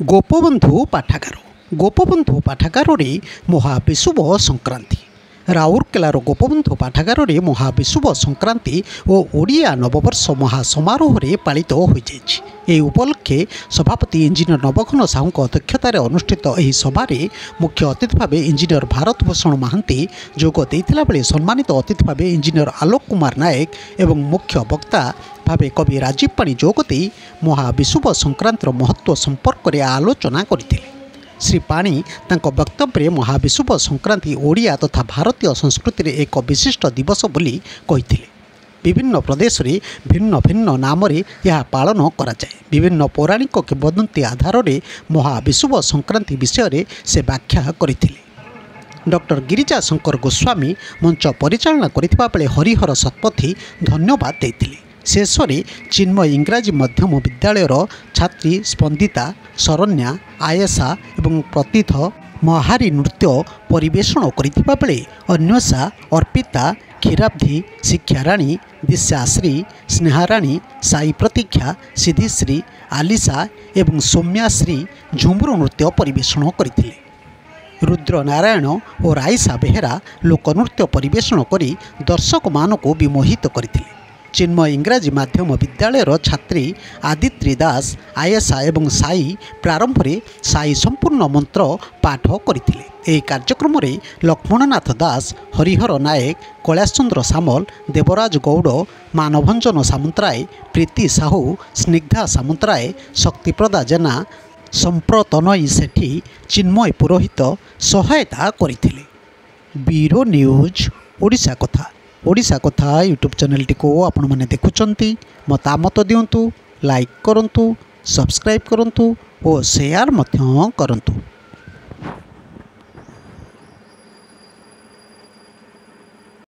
ଗୋପବନ୍ଧୁ ପାଠାଗାର। ଗୋପବନ୍ଧୁ ପାଠାଗାରରେ ମହାବିଷୁବ ସଂକ୍ରାନ୍ତି। ରାଉରକେଲାର ଗୋପବନ୍ଧୁ ପାଠାଗାରରେ ମହାବିଷୁବ ସଂକ୍ରାନ୍ତି ଓ ଓଡ଼ିଆ ନବବର୍ଷ ମହାସମାରୋହରେ ପାଳିତ ହୋଇଯାଇଛି। ଏହି ଉପଲକ୍ଷେ ସଭାପତି ଇଞ୍ଜିନିୟର ନବଘନ ସାହୁଙ୍କ ଅଧ୍ୟକ୍ଷତାରେ ଅନୁଷ୍ଠିତ ଏହି ସଭାରେ ମୁଖ୍ୟ ଅତିଥି ଭାବେ ଇଞ୍ଜିନିୟର ଭାରତ ଭୂଷଣ ମହାନ୍ତି ଯୋଗ ଦେଇଥିଲା ବେଳେ ସମ୍ମାନିତ ଅତିଥି ଭାବେ ଇଞ୍ଜିନିୟର ଆଲୋକ କୁମାର ନାୟକ ଏବଂ ମୁଖ୍ୟ ବକ୍ତା ଭାବେ କବି ରାଜୀବ ପାଣି ଯୋଗ ଦେଇ ମହାବିଷୁବ ସଂକ୍ରାନ୍ତିର ମହତ୍ତ୍ୱ ସମ୍ପର୍କରେ ଆଲୋଚନା କରିଥିଲେ। ଶ୍ରୀ ପାଣି ତାଙ୍କ ବକ୍ତବ୍ୟରେ ମହାବିଷୁବ ସଂକ୍ରାନ୍ତି ଓଡ଼ିଆ ତଥା ଭାରତୀୟ ସଂସ୍କୃତିରେ ଏକ ବିଶିଷ୍ଟ ଦିବସ ବୋଲି କହିଥିଲେ। ବିଭିନ୍ନ ପ୍ରଦେଶରେ ଭିନ୍ନ ଭିନ୍ନ ନାମରେ ଏହା ପାଳନ କରାଯାଏ। ବିଭିନ୍ନ ପୌରାଣିକ କିମ୍ବଦନ୍ତୀ ଆଧାରରେ ମହାବିଷୁବ ସଂକ୍ରାନ୍ତି ବିଷୟରେ ସେ ବ୍ୟାଖ୍ୟା କରିଥିଲେ। ଡକ୍ଟର ଗିରିଜା ଶଙ୍କର ଗୋସ୍ୱାମୀ ମଞ୍ଚ ପରିଚାଳନା କରିଥିବା ବେଳେ ହରିହର ଶତପଥୀ ଧନ୍ୟବାଦ ଦେଇଥିଲେ। ଶେଷରେ ଚିନ୍ମୟ ଇଂରାଜୀ ମଧ୍ୟମ ବିଦ୍ୟାଳୟର ଛାତ୍ରୀ ସ୍ପନ୍ଦିତା, ଶରଣ୍ୟା, ଆୟେଶା ଏବଂ ପ୍ରତୀଥ ମହାରୀ ନୃତ୍ୟ ପରିବେଷଣ କରିଥିବା ବେଳେ ଅନ୍ୱେଷା, ଅର୍ପିତା, କ୍ଷୀରାବ୍ଧି, ଶିକ୍ଷାରାଣୀ, ଦିଶ୍ୟାଶ୍ରୀ, ସ୍ନେହାରାଣୀ, ସାଇ ପ୍ରତୀକ୍ଷା, ସିଦ୍ଧିଶ୍ରୀ, ଆଲିସା ଏବଂ ସୌମ୍ୟାଶ୍ରୀ ଝୁମୁର ନୃତ୍ୟ ପରିବେଷଣ କରିଥିଲେ। ରୁଦ୍ର ନାରାୟଣ ଓ ରାଇସା ବେହେରା ଲୋକନୃତ୍ୟ ପରିବେଷଣ କରି ଦର୍ଶକମାନଙ୍କୁ ବିମୋହିତ କରିଥିଲେ। ଚିନ୍ମୟ ଇଂରାଜୀ ମାଧ୍ୟମ ବିଦ୍ୟାଳୟର ଛାତ୍ରୀ ଆଦିତ୍ରୀ ଦାସ, ଆୟେଶା ଏବଂ ସାଇ ପ୍ରାରମ୍ଭରେ ସାଇ ସମ୍ପୂର୍ଣ୍ଣ ମନ୍ତ୍ର ପାଠ କରିଥିଲେ। ଏହି କାର୍ଯ୍ୟକ୍ରମରେ ଲକ୍ଷ୍ମଣନାଥ ଦାସ, ହରିହର ନାୟକ, କୈଳାସ ଚନ୍ଦ୍ର ସାମଲ, ଦେବରାଜ ଗୌଡ଼, ମାନଭଞ୍ଜନ ସାମନ୍ତରାୟ, ପ୍ରୀତି ସାହୁ, ସ୍ନିଗ୍ଧା ସାମନ୍ତରାୟ, ଶକ୍ତିପ୍ରଦା ଜେନା, ସମ୍ପ୍ରତନୟୀ ସେଠୀ, ଚିନ୍ମୟ ପୁରୋହିତ ସହାୟତା କରିଥିଲେ। ବ୍ୟୁରୋ ନ୍ୟୁଜ୍ ଓଡ଼ିଶା କଥା। ଓଡ଼ିଶା କଥା ୟୁଟ୍ୟୁବ୍ ଚ୍ୟାନେଲଟିକୁ ଆପଣମାନେ ଦେଖୁଛନ୍ତି, ମତାମତ ଦିଅନ୍ତୁ, ଲାଇକ୍ କରନ୍ତୁ, ସବସ୍କ୍ରାଇବ୍ କରନ୍ତୁ ଓ ସେୟାର ମଧ୍ୟ କରନ୍ତୁ।